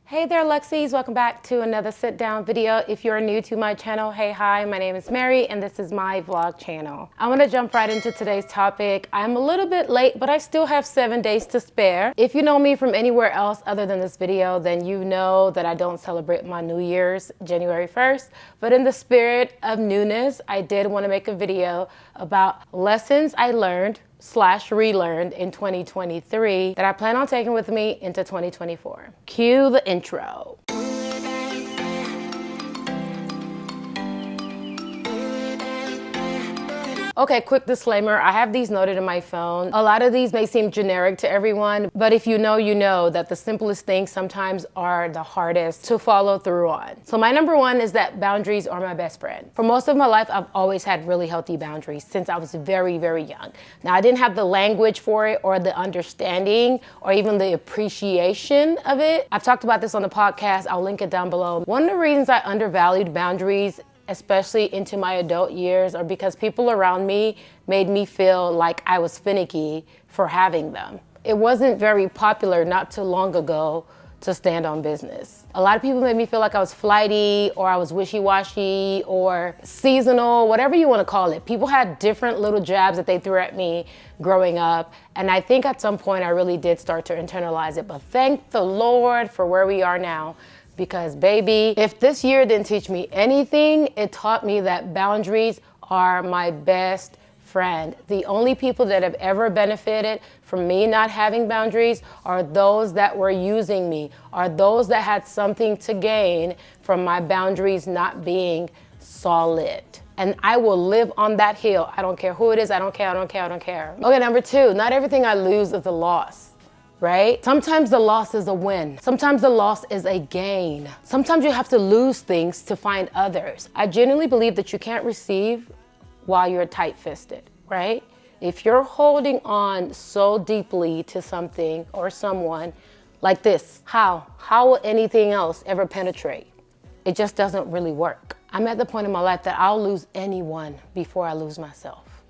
Hey there, Lexies. Welcome back to another sit down video. If you're new to my channel, hey, hi, my name is Mary and this is my vlog channel. I want to jump right into today's topic. I'm a little bit late, but I still have 7 days to spare. If you know me from anywhere else other than this video, then you know that I don't celebrate my New Year's January 1st. But in the spirit of newness, I did want to make a video about lessons I learned / relearned in 2023 that I plan on taking with me into 2024. Cue the intro. Okay, quick disclaimer, I have these noted in my phone. A lot of these may seem generic to everyone, but if you know that the simplest things sometimes are the hardest to follow through on. So my number one is that boundaries are my best friend. For most of my life, I've always had really healthy boundaries since I was very, very young. Now, I didn't have the language for it or the understanding or even the appreciation of it. I've talked about this on the podcast. I'll link it down below. One of the reasons I undervalued boundaries, especially into my adult years, are because people around me made me feel like I was finicky for having them. It wasn't very popular not too long ago to stand on business. A lot of people made me feel like I was flighty or I was wishy-washy or seasonal, whatever you want to call it. People had different little jabs that they threw at me growing up. And I think at some point I really did start to internalize it. But thank the Lord for where we are now. Because baby, if this year didn't teach me anything, it taught me that boundaries are my best friend. The only people that have ever benefited from me not having boundaries are those that were using me, are those that had something to gain from my boundaries not being solid. And I will live on that hill. I don't care who it is, I don't care. Okay, number two, not everything I lose is a loss. Right? Sometimes the loss is a win. Sometimes the loss is a gain. Sometimes you have to lose things to find others. I genuinely believe that you can't receive while you're tight-fisted, right? If you're holding on so deeply to something or someone like this, how will anything else ever penetrate? It just doesn't really work. I'm at the point in my life that I'll lose anyone before I lose myself.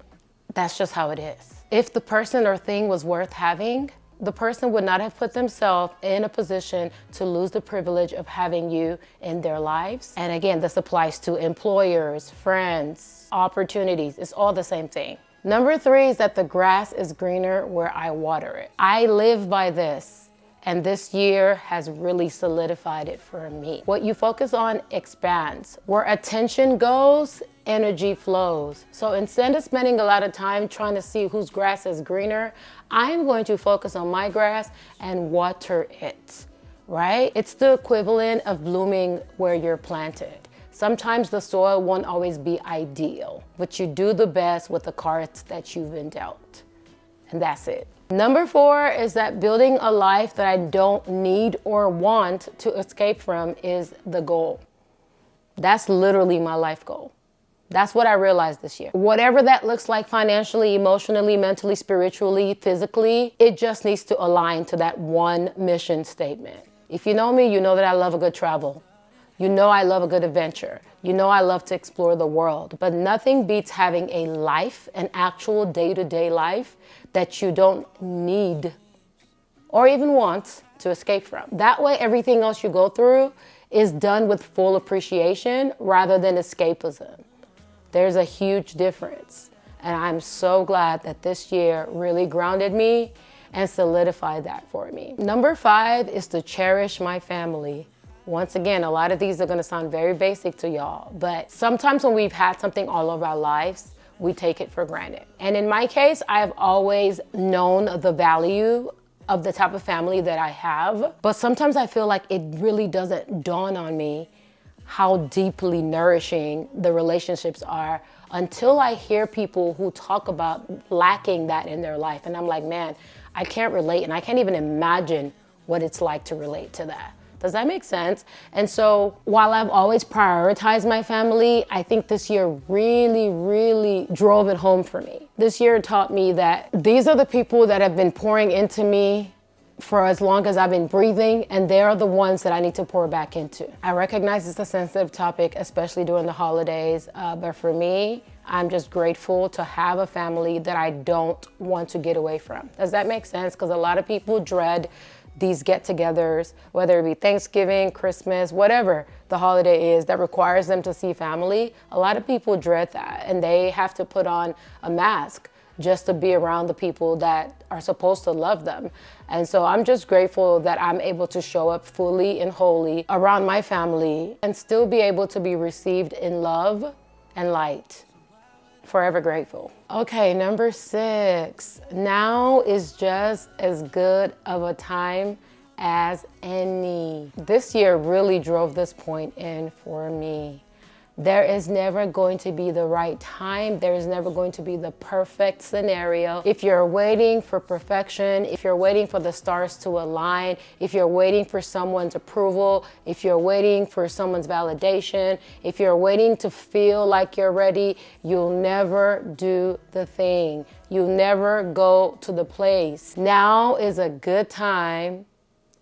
That's just how it is. If the person or thing was worth having, the person would not have put themselves in a position to lose the privilege of having you in their lives. And again, this applies to employers, friends, opportunities. It's all the same thing. Number three is that the grass is greener where I water it. I live by this. And this year has really solidified it for me. What you focus on expands. Where attention goes, energy flows. So instead of spending a lot of time trying to see whose grass is greener, I am going to focus on my grass and water it, right? It's the equivalent of blooming where you're planted. Sometimes the soil won't always be ideal, but you do the best with the cards that you've been dealt. And that's it. Number four is that building a life that I don't need or want to escape from is the goal. That's literally my life goal. That's what I realized this year. Whatever that looks like financially, emotionally, mentally, spiritually, physically, it just needs to align to that one mission statement. If you know me, you know that I love a good travel. You know I love a good adventure. You know I love to explore the world. But nothing beats having a life, an actual day-to-day life that you don't need or even want to escape from. That way, everything else you go through is done with full appreciation rather than escapism. There's a huge difference. And I'm so glad that this year really grounded me and solidified that for me. Number five is to cherish my family. Once again, a lot of these are gonna sound very basic to y'all, but sometimes when we've had something all of our lives, we take it for granted. And in my case, I have always known the value of the type of family that I have, but sometimes I feel like it really doesn't dawn on me how deeply nourishing the relationships are until I hear people who talk about lacking that in their life. And I'm like, man, I can't relate, and I can't even imagine what it's like to relate to that. Does that make sense? And so while I've always prioritized my family, I think this year really drove it home for me. This year taught me that these are the people that have been pouring into me for as long as I've been breathing, and they are the ones that I need to pour back into. I recognize it's a sensitive topic, especially during the holidays, but for me, I'm just grateful to have a family that I don't want to get away from. Does that make sense? Because a lot of people dread these get-togethers, whether it be Thanksgiving, Christmas, whatever the holiday is that requires them to see family, a lot of people dread that, and they have to put on a mask just to be around the people that are supposed to love them. And so I'm just grateful that I'm able to show up fully and wholly around my family and still be able to be received in love and light. Forever grateful. Okay, number 6. Now is just as good of a time as any. This year really drove this point in for me. There is never going to be the right time. There is never going to be the perfect scenario. If you're waiting for perfection, if you're waiting for the stars to align, if you're waiting for someone's approval, if you're waiting for someone's validation, if you're waiting to feel like you're ready, you'll never do the thing. You'll never go to the place. Now is a good time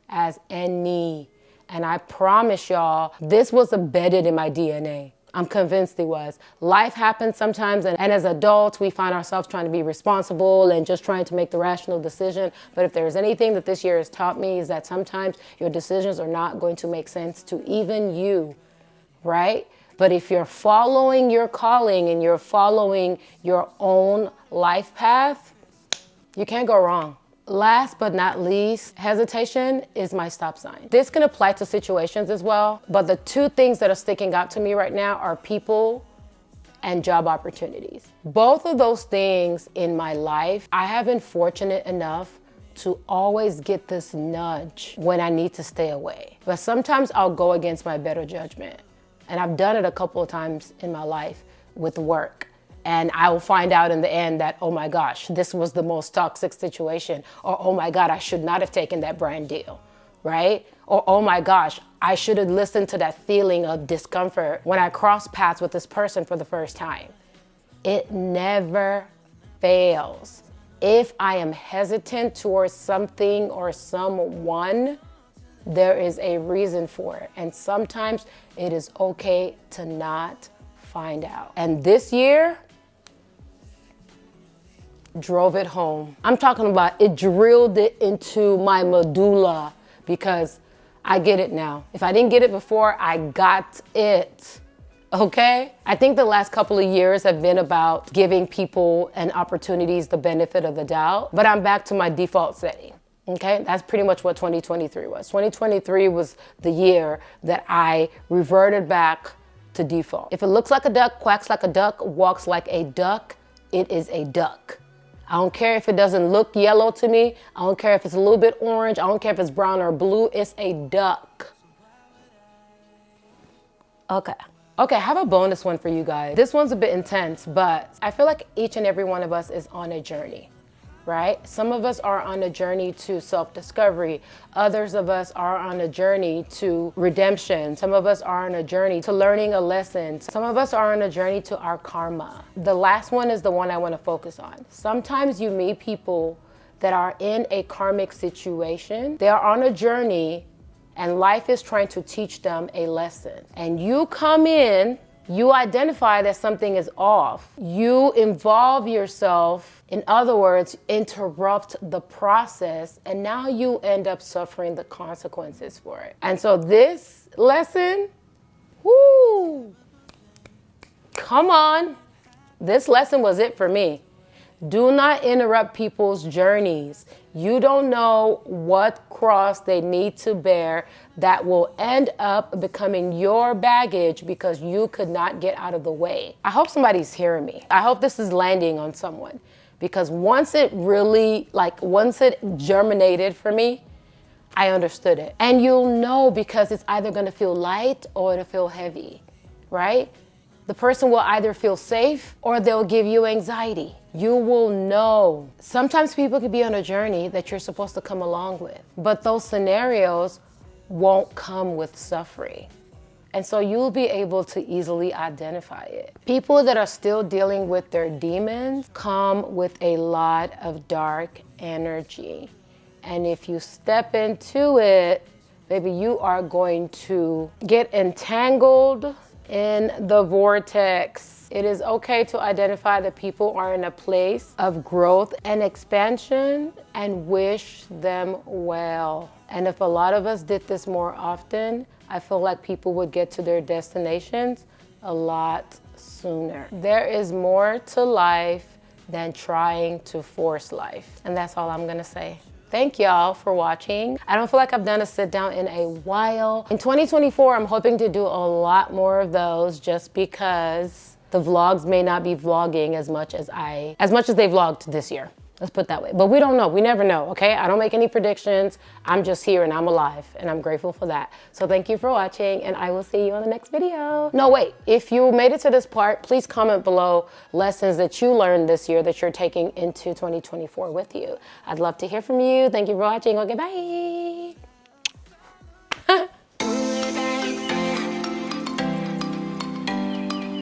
as any. And I promise y'all, this was embedded in my DNA. I'm convinced it was. Life happens sometimes, and as adults, we find ourselves trying to be responsible and just trying to make the rational decision. But if there's anything that this year has taught me, is that sometimes your decisions are not going to make sense to even you, right? But if you're following your calling and you're following your own life path, you can't go wrong. Last but not least, hesitation is my stop sign. This can apply to situations as well, but the 2 things that are sticking out to me right now are people and job opportunities. Both of those things in my life, I have been fortunate enough to always get this nudge when I need to stay away. But sometimes I'll go against my better judgment. And I've done it a couple of times in my life with work. And I will find out in the end that, oh my gosh, this was the most toxic situation. Or, oh my God, I should not have taken that brand deal, right? Or, oh my gosh, I should have listened to that feeling of discomfort when I crossed paths with this person for the first time. It never fails. If I am hesitant towards something or someone, there is a reason for it. And sometimes it is okay to not find out. And this year, drove it home. I'm talking about it drilled it into my medulla because I get it now. If I didn't get it before, I got it. Okay? I think the last couple of years have been about giving people and opportunities the benefit of the doubt, but I'm back to my default setting. Okay? That's pretty much what 2023 was. 2023 was the year that I reverted back to default. If it looks like a duck, quacks like a duck, walks like a duck, it is a duck. I don't care if it doesn't look yellow to me. I don't care if it's a little bit orange. I don't care if it's brown or blue. It's a duck. Okay, I have a bonus one for you guys. This one's a bit intense, but I feel like each and every one of us is on a journey, right? Some of us are on a journey to self-discovery. Others of us are on a journey to redemption. Some of us are on a journey to learning a lesson. Some of us are on a journey to our karma. The last one is the one I want to focus on. Sometimes you meet people that are in a karmic situation. They are on a journey and life is trying to teach them a lesson. And you come in, you identify that something is off. You involve yourself, in other words, interrupt the process, and now you end up suffering the consequences for it. And so this lesson, whoo, come on. This lesson was it for me. Do not interrupt people's journeys. You don't know what cross they need to bear that will end up becoming your baggage because you could not get out of the way. I hope somebody's hearing me. I hope this is landing on someone because once it germinated for me, I understood it. And you'll know because it's either gonna feel light or it'll feel heavy, right? The person will either feel safe or they'll give you anxiety. You will know. Sometimes people could be on a journey that you're supposed to come along with, but those scenarios won't come with suffering. And so you'll be able to easily identify it. People that are still dealing with their demons come with a lot of dark energy. And if you step into it, maybe you are going to get entangled in the vortex. It is okay to identify that people are in a place of growth and expansion and wish them well. And if a lot of us did this more often, I feel like people would get to their destinations a lot sooner. There is more to life than trying to force life. And that's all I'm gonna say. Thank y'all for watching. I don't feel like I've done a sit down in a while. In 2024, I'm hoping to do a lot more of those just because the vlogs may not be vlogging as much as they vlogged this year. Let's put it that way. But we don't know. We never know, okay? I don't make any predictions. I'm just here and I'm alive and I'm grateful for that. So thank you for watching and I will see you on the next video. No, wait. If you made it to this part, please comment below lessons that you learned this year that you're taking into 2024 with you. I'd love to hear from you. Thank you for watching. Okay, bye.